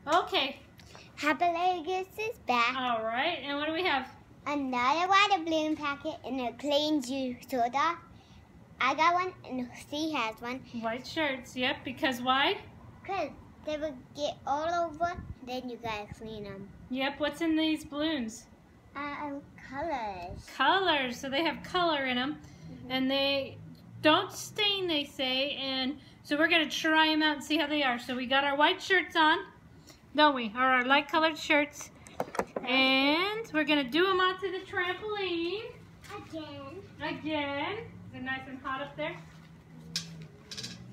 Okay. Happy is back. All right. And what do we have? Another water balloon packet and a clean juice soda. I got one and she has one. White shirts. Yep. Because why? Because they would get all over, then you gotta clean them. Yep. What's in these balloons? Colors. Colors. So they have color in them. And they don't stain, they say. And so we're going to try them out and see how they are. So we got our white shirts on, don't we? Or our light colored shirts. And we're going to do them onto the trampoline. Again. Is it nice and hot up there?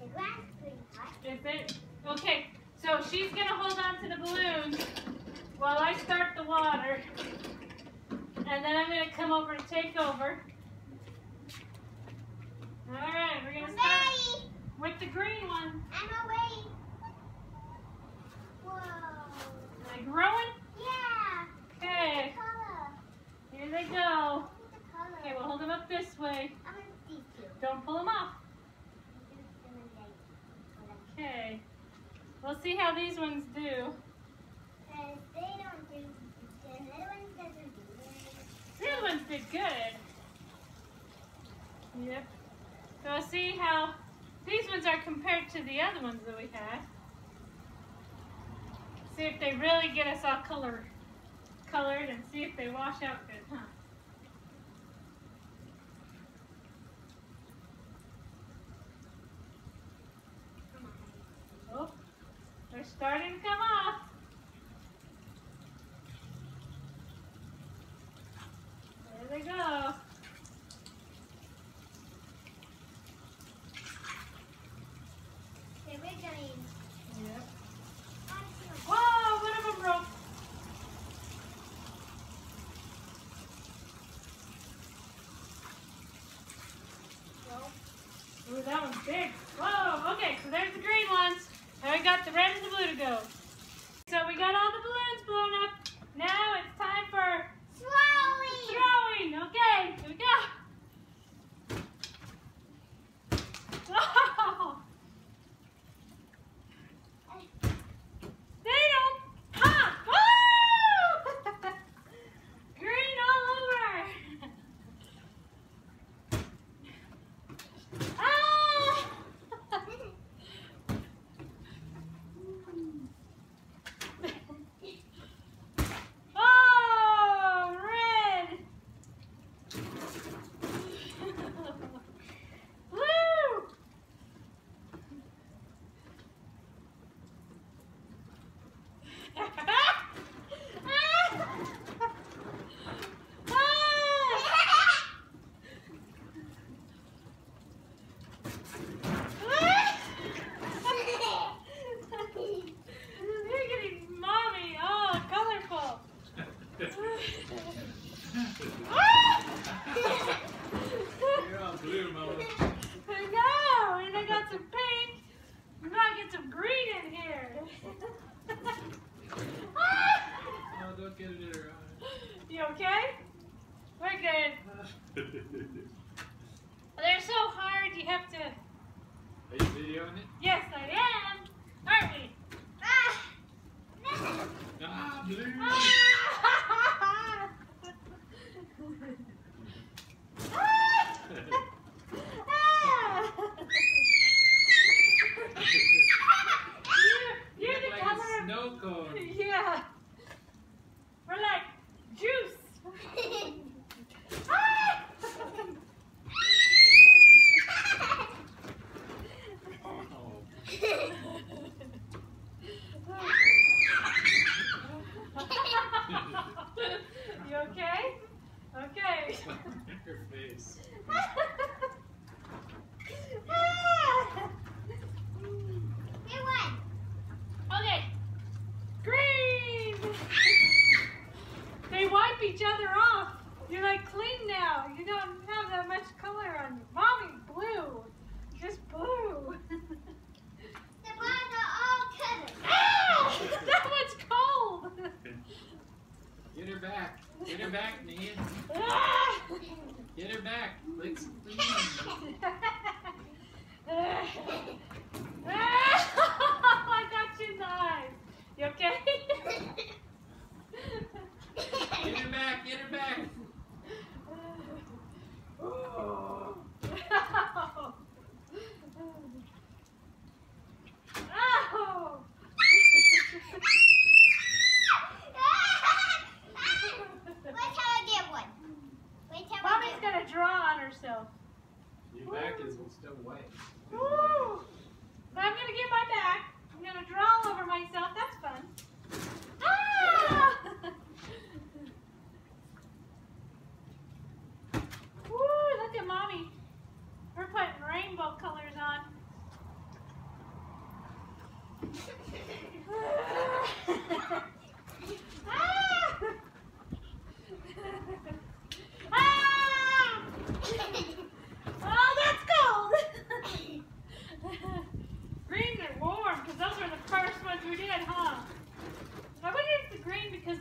The grass is pretty hot. Is it? Okay. So she's going to hold on to the balloons while I start the water. And then I'm going to come over and take over. Alright, we're going to start with the green one. I'm away. Whoa. Are they growing? Yeah. Okay. Color. Here they go. Color. Okay, we'll hold them up this way. I'm gonna see you. Don't pull them off. Okay. We'll see how these ones do. They don't do, the other ones doesn't do The other ones did good. Yep. So we'll see how these ones are compared to the other ones that we had. See if they really get us all colored and see if they wash out good, huh? Oh, they're starting to come off. There they go. Okay, we're going. Yep. Whoa, one of them broke. Ooh, that one's big. Whoa, okay, so there's the green ones. Now we got the red and the blue to go. So we got all the balloons blown up. Now it's time for throwing. Okay, here we go. Oh. They don't pop. Woo! Green all over. Ah! Oh, red. Woo! You're getting mommy all colorful. You're all blue, Mama. I know, and I got some pink. We might get some green in here. Oh, don't get it in her eye. You okay? We're good. They're so hard, you have to... Are you videoing it? Yes, I am. Aren't we? Ah, blue. You're You the look like color. a snow cone. Yeah. We're like juice. You okay? Okay. Her face. Okay. Green. They wipe each other off. You're like clean now. You don't have that much color on you. Mommy, blue. Just blue. Ah! That one's cold. Get her back. Get her back, Nia. Ah! Get her back. Let's clean. I got you in the eyes. You okay?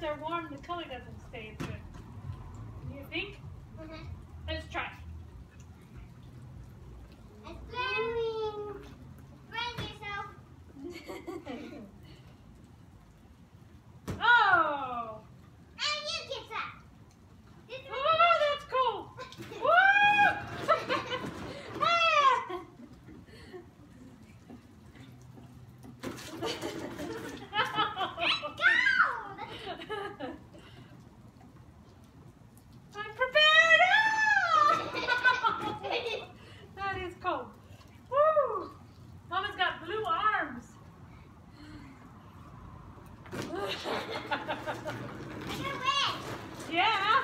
they're warm, the color doesn't stay as good. You think? Mhm. Let's try. It's blowing. Brace yourself. Oh! And you get that. This Oh, that's cool! Woo! I'm prepared! Ah! That is cold. Woo! Mama's got blue arms. I got red. Yeah.